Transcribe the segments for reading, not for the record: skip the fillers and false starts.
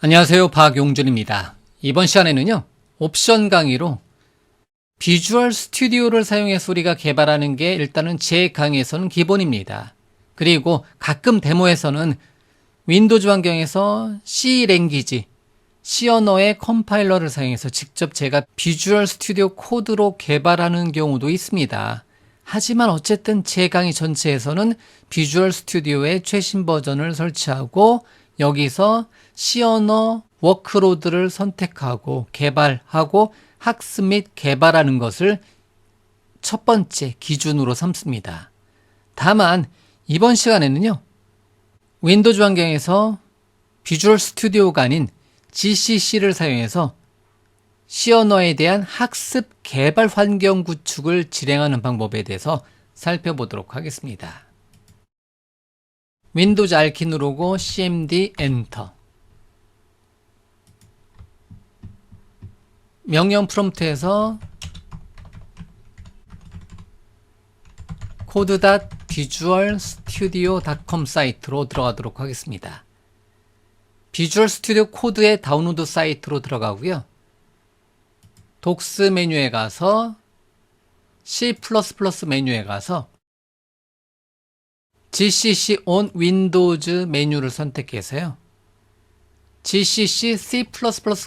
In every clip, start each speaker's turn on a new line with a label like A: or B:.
A: 안녕하세요. 박용준입니다. 이번 시간에는요, 옵션 강의로 비주얼 스튜디오를 사용해서 우리가 개발하는 게 일단은 제 강의에서는 기본입니다. 그리고 가끔 데모에서는 윈도우즈 환경에서 C 랭귀지, C 언어의 컴파일러를 사용해서 직접 제가 비주얼 스튜디오 코드로 개발하는 경우도 있습니다. 하지만 어쨌든 제 강의 전체에서는 비주얼 스튜디오의 최신 버전을 설치하고 여기서 C 언어 워크로드를 선택하고 개발하고 학습 및 개발하는 것을 첫 번째 기준으로 삼습니다. 다만 이번 시간에는요, 윈도우즈 환경에서 비주얼 스튜디오가 아닌 GCC를 사용해서 C 언어에 대한 학습 개발 환경 구축을 진행하는 방법에 대해서 살펴보도록 하겠습니다. 윈도우즈 R키 누르고 CMD 엔터. 명령 프롬프트에서 code.visualstudio.com 사이트로 들어가도록 하겠습니다. 비주얼 스튜디오 코드의 다운로드 사이트로 들어가고요. 독스 메뉴에 가서 C++ 메뉴에 가서 GCC on Windows 메뉴를 선택해서요. GCC C++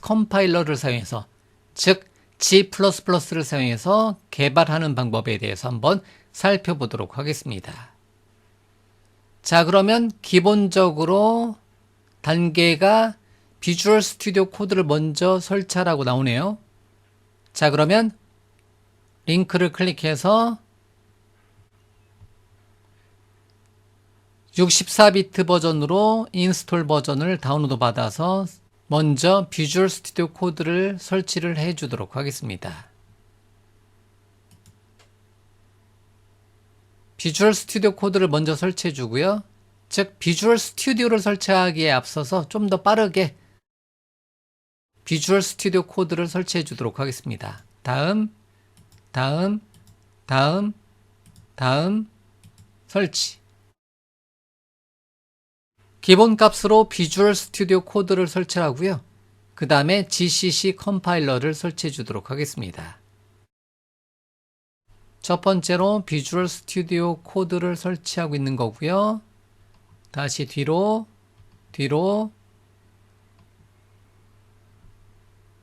A: 컴파일러를 사용해서, 즉 G++를 사용해서 개발하는 방법에 대해서 한번 살펴보도록 하겠습니다. 자, 그러면 기본적으로 단계가 비주얼 스튜디오 코드를 먼저 설치하라고 나오네요. 자, 그러면 링크를 클릭해서 64비트 버전으로 인스톨 버전을 다운로드 받아서 먼저 비주얼 스튜디오 코드를 설치를 해 주도록 하겠습니다. 비주얼 스튜디오 코드를 먼저 설치해 주고요. 즉 비주얼 스튜디오를 설치하기에 앞서서 좀 더 빠르게 비주얼 스튜디오 코드를 설치해 주도록 하겠습니다. 다음 설치. 기본 값으로 비주얼 스튜디오 코드를 설치하고요. 그 다음에 GCC 컴파일러를 설치해 주도록 하겠습니다. 첫 번째로 비주얼 스튜디오 코드를 설치하고 있는 거고요. 다시 뒤로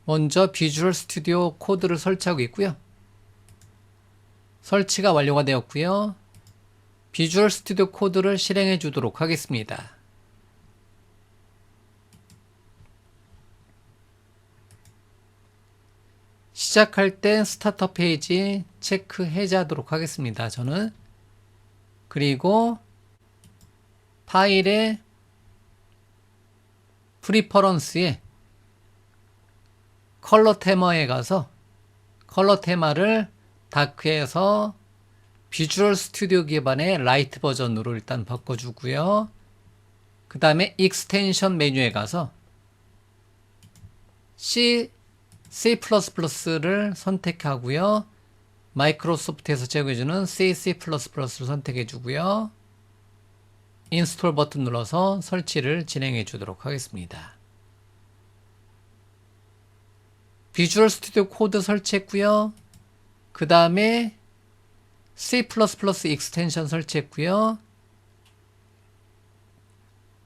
A: 먼저 비주얼 스튜디오 코드를 설치하고 있고요. 설치가 완료가 되었고요. 비주얼 스튜디오 코드를 실행해 주도록 하겠습니다. 시작할 때 스타터 페이지 체크 해제하도록 하겠습니다. 저는. 그리고 파일의 프리퍼런스에 컬러 테마에 가서 컬러 테마를 다크에서 비주얼 스튜디오 기반의 라이트 버전으로 일단 바꿔주고요. 그 다음에 익스텐션 메뉴에 가서 C++를 선택하고요. 마이크로소프트에서 제공해주는 C++를 선택해주고요. 인스톨 버튼 눌러서 설치를 진행해 주도록 하겠습니다. 비주얼 스튜디오 코드 설치했고요. 그 다음에 C++ 익스텐션 설치했고요.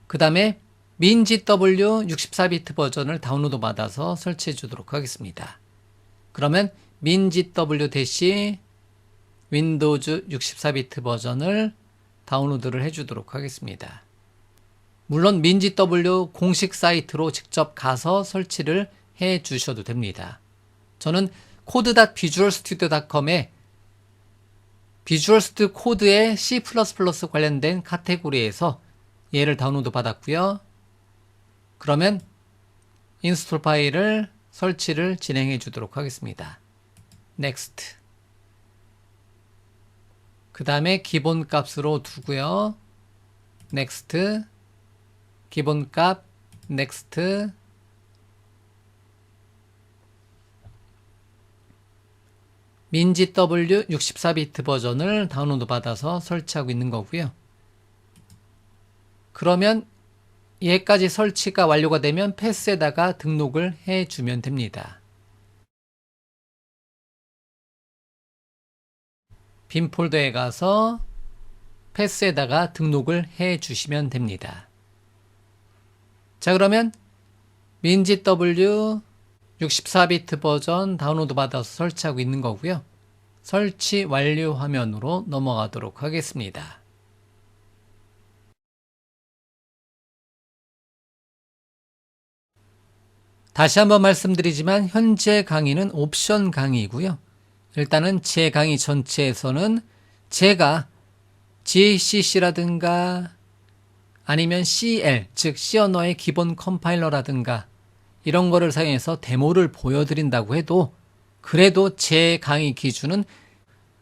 A: 그 다음에 minGW 64비트 버전을 다운로드 받아서 설치해 주도록 하겠습니다. 그러면 minGW 대시 윈도우즈 64비트 버전을 다운로드를 해 주도록 하겠습니다. 물론 minGW 공식 사이트로 직접 가서 설치를 해 주셔도 됩니다. 저는 code.visualstudio.com에 비주얼 스튜디오 코드의 C++ 관련된 카테고리에서 얘를 다운로드 받았고요. 그러면 인스톨 파일을 설치를 진행해 주도록 하겠습니다. Next. 그 다음에 기본 값으로 두고요. Next. 기본 값. Next. minGW 64비트 버전을 다운로드 받아서 설치하고 있는 거고요. 그러면 얘까지 설치가 완료가 되면 패스에다가 등록을 해주면 됩니다. 빈 폴더에 가서 패스에다가 등록을 해주시면 됩니다. 자, 그러면 민지 W 64비트 버전 다운로드 받아서 설치하고 있는 거고요. 설치 완료 화면으로 넘어가도록 하겠습니다. 다시 한번 말씀드리지만 현재 강의는 옵션 강의이고요. 일단은 제 강의 전체에서는 제가 GCC라든가 아니면 CL, 즉 C 언어의 기본 컴파일러라든가 이런 거를 사용해서 데모를 보여드린다고 해도 그래도 제 강의 기준은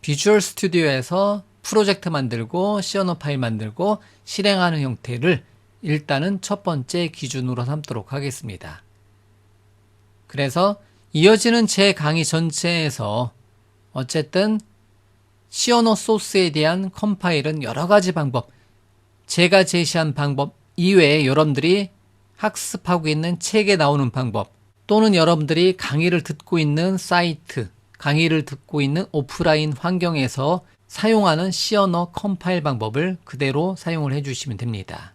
A: 비주얼 스튜디오에서 프로젝트 만들고 C 언어 파일 만들고 실행하는 형태를 일단은 첫 번째 기준으로 삼도록 하겠습니다. 그래서 이어지는 제 강의 전체에서 어쨌든 C 언어 소스에 대한 컴파일은 여러 가지 방법, 제가 제시한 방법 이외에 여러분들이 학습하고 있는 책에 나오는 방법 또는 여러분들이 강의를 듣고 있는 사이트, 강의를 듣고 있는 오프라인 환경에서 사용하는 C 언어 컴파일 방법을 그대로 사용을 해주시면 됩니다.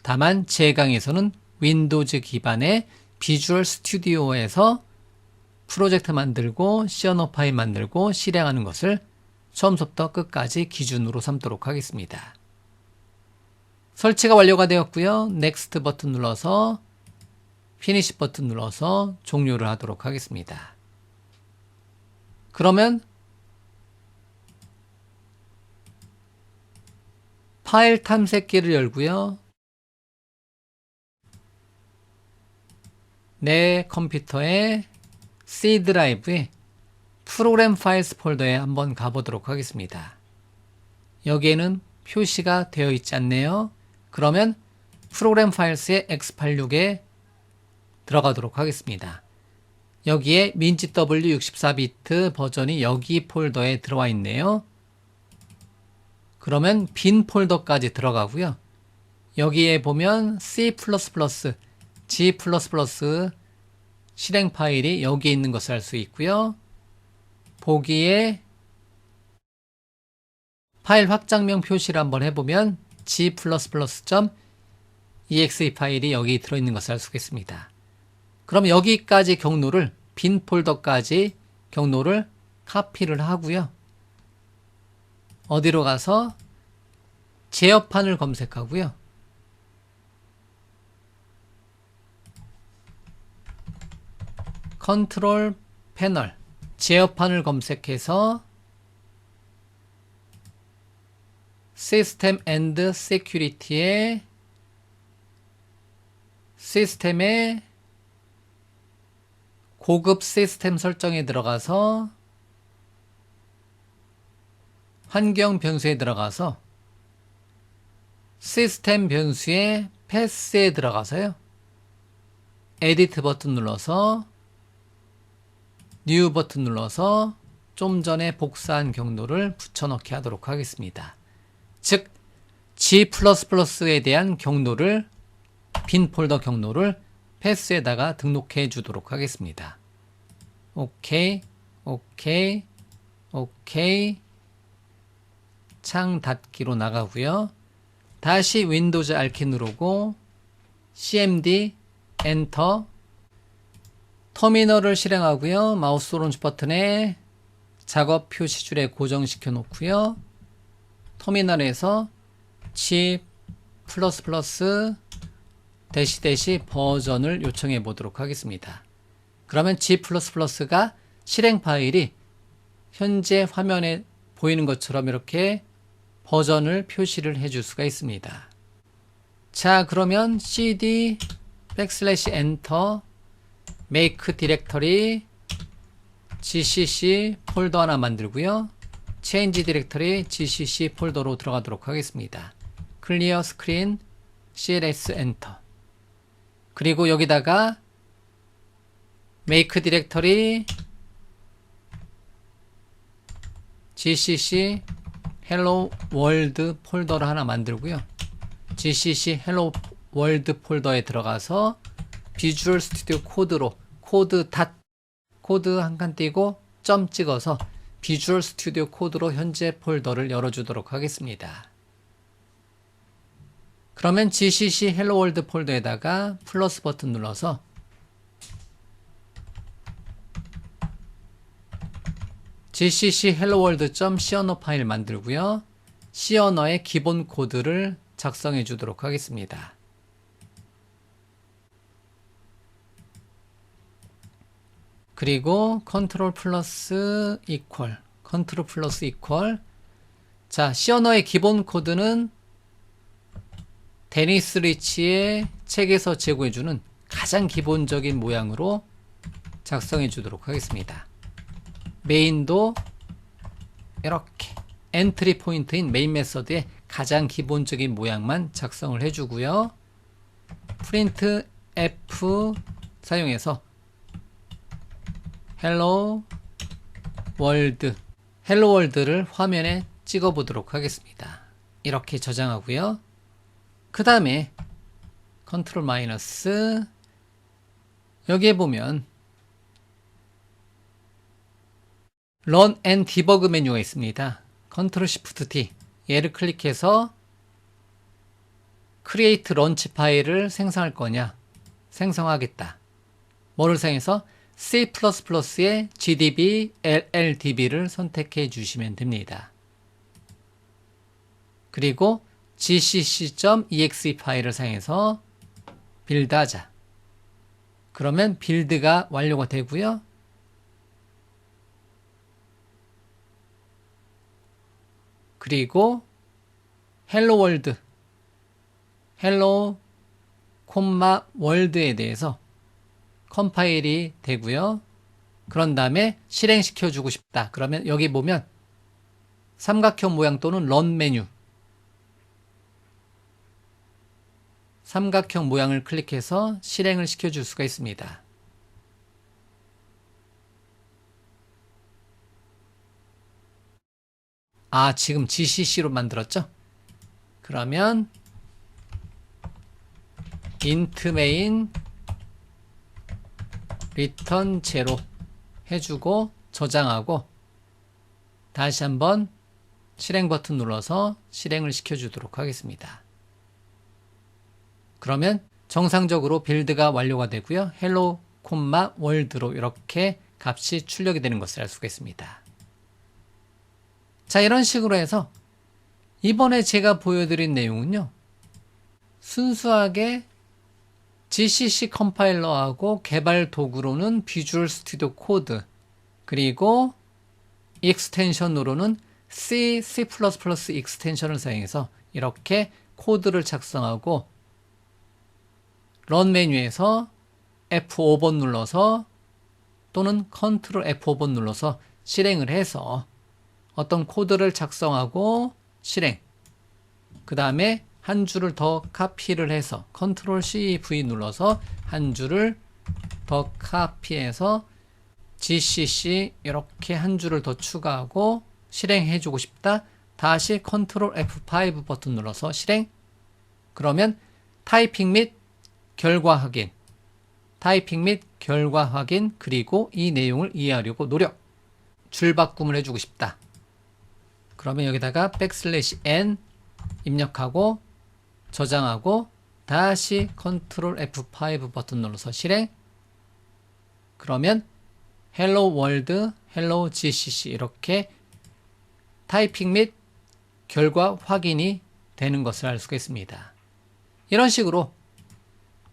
A: 다만 제 강의에서는 윈도우즈 기반의 비주얼 스튜디오에서 프로젝트 만들고 C 언어 파일 만들고 실행하는 것을 처음부터 끝까지 기준으로 삼도록 하겠습니다. 설치가 완료가 되었고요. 넥스트 버튼 눌러서 피니시 버튼 눌러서 종료를 하도록 하겠습니다. 그러면 파일 탐색기를 열고요. 내 컴퓨터의 C 드라이브에 프로그램 파일스 폴더에 한번 가보도록 하겠습니다. 여기에는 표시가 되어 있지 않네요. 그러면 프로그램 파일스의 x86에 들어가도록 하겠습니다. 여기에 민지 W 64비트 버전이 여기 폴더에 들어와 있네요. 그러면 빈 폴더까지 들어가고요. 여기에 보면 C++, G++ 실행 파일이 여기에 있는 것을 알 수 있고요. 보기에 파일 확장명 표시를 한번 해보면 g++.exe 파일이 여기 들어있는 것을 알 수 있겠습니다. 그럼 여기까지 경로를 빈 폴더까지 경로를 카피를 하고요. 어디로 가서 제어판을 검색하고요. 컨트롤 패널 제어판을 검색해서 시스템 앤드 세큐리티의 시스템의 고급 시스템 설정에 들어가서 환경 변수에 들어가서 시스템 변수의 패스에 들어가서요. 에디트 버튼 눌러서 뉴 버튼 눌러서 좀 전에 복사한 경로를 붙여넣기 하도록 하겠습니다. 즉 G++에 대한 경로를 빈 폴더 경로를 패스에다가 등록해 주도록 하겠습니다. 오케이, 오케이, 오케이. 창 닫기로 나가고요. 다시 윈도우즈 R키 누르고 CMD 엔터 터미널을 실행하고요. 마우스 오른쪽 버튼에 작업 표시줄에 고정시켜 놓고요. 터미널에서 G++ 대시 버전을 요청해 보도록 하겠습니다. 그러면 G++가 실행 파일이 현재 화면에 보이는 것처럼 이렇게 버전을 표시를 해줄 수가 있습니다. 자, 그러면 cd \enter make 디렉터리 gcc 폴더 하나 만들고요. change 디렉터리 gcc 폴더로 들어가도록 하겠습니다. 클리어 스크린 cls 엔터. 그리고 여기다가 make 디렉터리 gcc hello world 폴더를 하나 만들고요. gcc hello world 폴더에 들어가서 비주얼 스튜디오 코드로 코드 한 칸 띄고 점 찍어서 비주얼 스튜디오 코드로 현재 폴더를 열어주도록 하겠습니다. 그러면 gcc hello world 폴더에다가 플러스 버튼 눌러서 gcc hello world.c 언어 파일 만들고요. C 언어의 기본 코드를 작성해 주도록 하겠습니다. 그리고 컨트롤 플러스 이퀄 자, C 언어의 기본 코드는 데니스 리치의 책에서 제공해주는 가장 기본적인 모양으로 작성해 주도록 하겠습니다. 메인도 이렇게 엔트리 포인트인 메인 메서드의 가장 기본적인 모양만 작성을 해주고요. 프린트 F 사용해서 헬로 월드를 화면에 찍어 보도록 하겠습니다. 이렇게 저장하고요. 그 다음에 컨트롤 마이너스 여기에 보면 Run and Debug 메뉴가 있습니다. 컨트롤 Shift D 얘를 클릭해서 Create Launch 파일을 생성할 거냐 생성하겠다. 뭐를 사용해서 C++의 gdb, LLDB를 선택해 주시면 됩니다. 그리고 gcc.exe 파일을 사용해서 빌드하자. 그러면 빌드가 완료가 되고요. 그리고 헬로 월드에 대해서 컴파일이 되고요. 그런 다음에 실행시켜 주고 싶다. 그러면 여기 보면 삼각형 모양 또는 런 메뉴 삼각형 모양을 클릭해서 실행을 시켜 줄 수가 있습니다. 지금 gcc로 만들었죠? 그러면 int main return 0 해주고 저장하고 다시 한번 실행 버튼 눌러서 실행을 시켜주도록 하겠습니다. 그러면 정상적으로 빌드가 완료가 되고요. hello, world로 이렇게 값이 출력이 되는 것을 알 수가 있습니다. 자, 이런 식으로 해서 이번에 제가 보여드린 내용은요. 순수하게 GCC 컴파일러하고 개발 도구로는 비주얼 스튜디오 코드 그리고 익스텐션으로는 C++ 익스텐션을 사용해서 이렇게 코드를 작성하고 런 메뉴에서 F5번 눌러서 또는 컨트롤 F5번 눌러서 실행을 해서 어떤 코드를 작성하고 실행 그 다음에 한 줄을 더 카피를 해서 컨트롤 CV 눌러서 한 줄을 더 카피해서 GCC 이렇게 한 줄을 더 추가하고 실행해 주고 싶다. 다시 컨트롤 F5 버튼 눌러서 실행. 그러면 타이핑 및 결과 확인 그리고 이 내용을 이해하려고 노력. 줄 바꿈을 해주고 싶다. 그러면 여기다가 \n 입력하고 저장하고 다시 컨트롤 F5 버튼 눌러서 실행. 그러면 hello world, hello gcc 이렇게 타이핑 및 결과 확인이 되는 것을 알 수가 있습니다. 이런 식으로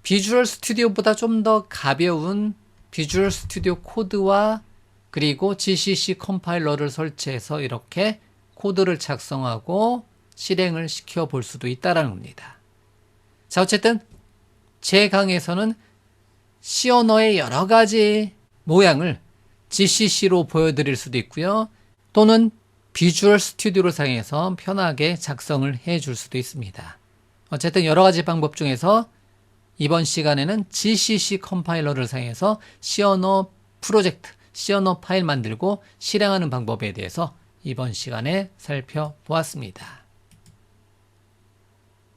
A: 비주얼 스튜디오보다 좀 더 가벼운 비주얼 스튜디오 코드와 그리고 gcc 컴파일러를 설치해서 이렇게 코드를 작성하고 실행을 시켜 볼 수도 있다는 겁니다. 자, 어쨌든 제 강의에서는 C 언어의 여러 가지 모양을 GCC로 보여드릴 수도 있고요. 또는 비주얼 스튜디오를 사용해서 편하게 작성을 해 줄 수도 있습니다. 어쨌든 여러 가지 방법 중에서 이번 시간에는 GCC 컴파일러를 사용해서 C 언어 프로젝트, C 언어 파일 만들고 실행하는 방법에 대해서 이번 시간에 살펴보았습니다.